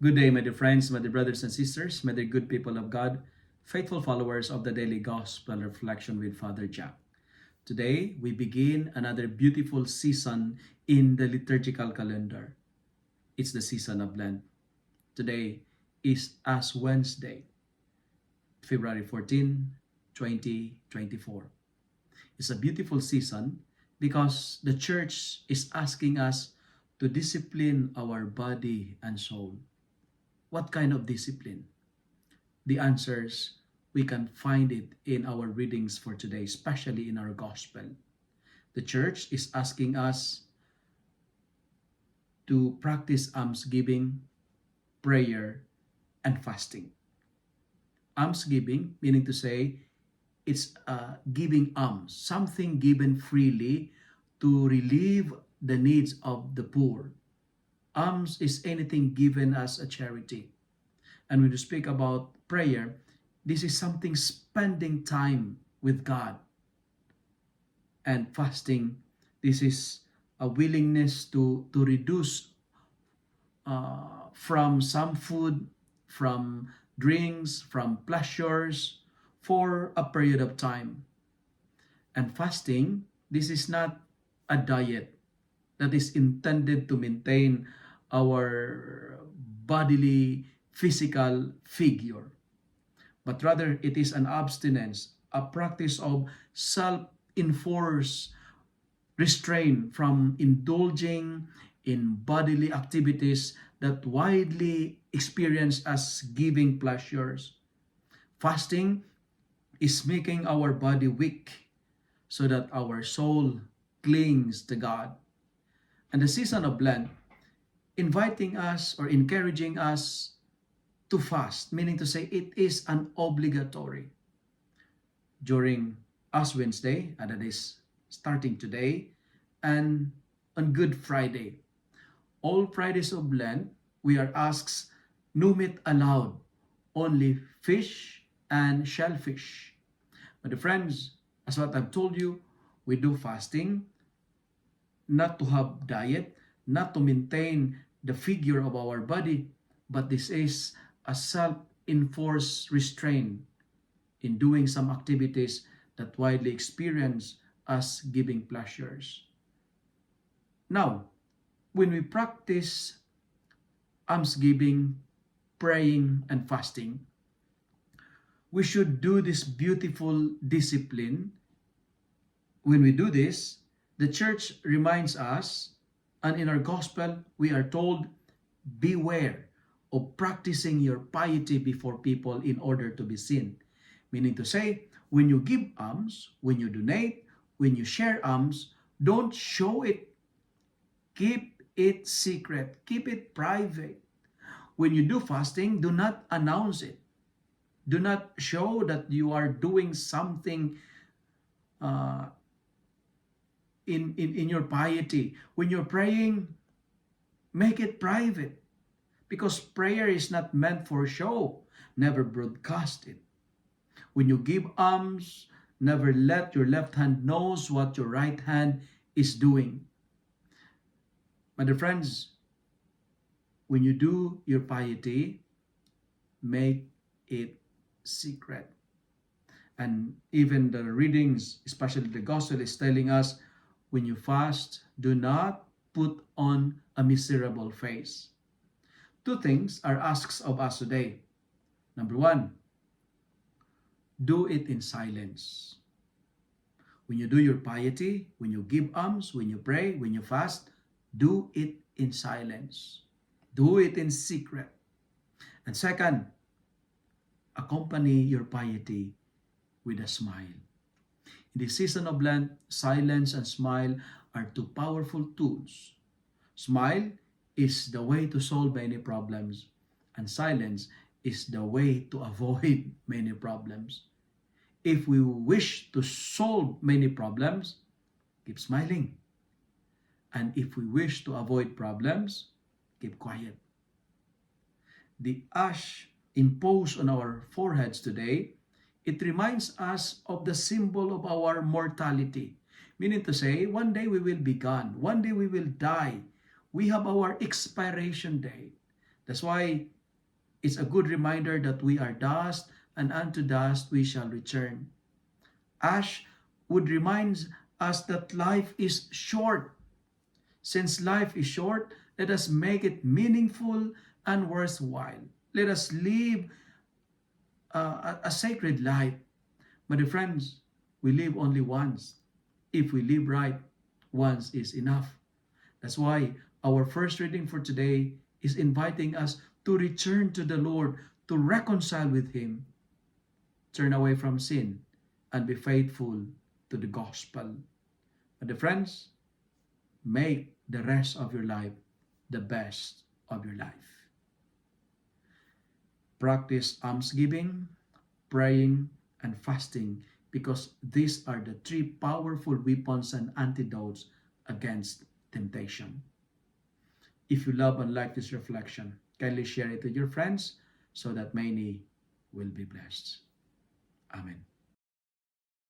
Good day, my dear friends, my dear brothers and sisters, my dear good people of God, faithful followers of the Daily Gospel Reflection with Father Jack. Today, we begin another beautiful season in the liturgical calendar. It's the season of Lent. Today is Ash Wednesday, February 14, 2024. It's a beautiful season because the church is asking us to discipline our body and soul. What kind of discipline? The answers, we can find it in our readings for today, especially in our gospel. The church is asking us to practice almsgiving, prayer, and fasting. Almsgiving, meaning to say, it's giving alms, something given freely to relieve the needs of the poor. Alms is anything given as a charity. And when you speak about prayer, this is something spending time with God. And fasting, this is a willingness to reduce from some food, from drinks, from pleasures for a period of time. And fasting, this is not a diet that is intended to maintain our bodily physical figure, but rather it is an abstinence, a practice of self-enforced restraint from indulging in bodily activities that widely experience as giving pleasures. Fasting is making our body weak so that our soul clings to God. And the season of Lent inviting us or encouraging us to fast, meaning to say it is an obligatory. During Ash Wednesday, and that is starting today, and on Good Friday. All Fridays of Lent, we are asked no meat allowed, only fish and shellfish. But the friends, as what I've told you, we do fasting, not to have diet, not to maintain the figure of our body, but this is a self-enforced restraint in doing some activities that widely experience as giving pleasures. Now, when we practice almsgiving, praying, and fasting, we should do this beautiful discipline. When we do this, the church reminds us, and in our gospel, we are told, beware of practicing your piety before people in order to be seen. Meaning to say, when you give alms, when you donate, when you share alms, don't show it. Keep it secret. Keep it private. When you do fasting, do not announce it. Do not show that you are doing something in your piety. When you're praying, make it private. Because prayer is not meant for show. Never broadcast it. When you give alms, never let your left hand knows what your right hand is doing. My dear friends, when you do your piety, make it secret. And even the readings, especially the gospel, is telling us, when you fast, do not put on a miserable face. Two things are asked of us today. Number one, do it in silence. When you do your piety, when you give alms, when you pray, when you fast, do it in silence. Do it in secret. And second, accompany your piety with a smile. In the season of Lent, silence and smile are two powerful tools. Smile is the way to solve many problems, and silence is the way to avoid many problems. If we wish to solve many problems, keep smiling. And if we wish to avoid problems, keep quiet. The ash imposed on our foreheads today, it reminds us of the symbol of our mortality. Meaning to say, one day we will be gone. One day we will die. We have our expiration date. That's why it's a good reminder that we are dust, and unto dust we shall return. Ash would remind us that life is short. Since life is short, let us make it meaningful and worthwhile. Let us live a sacred life. My dear friends, we live only once. If we live right, once is enough. That's why our first reading for today is inviting us to return to the Lord, to reconcile with Him, turn away from sin, and be faithful to the gospel. My dear friends, make the rest of your life the best of your life. Practice almsgiving, praying, and fasting, because these are the three powerful weapons and antidotes against temptation. If you love and like this reflection, kindly share it with your friends so that many will be blessed. Amen.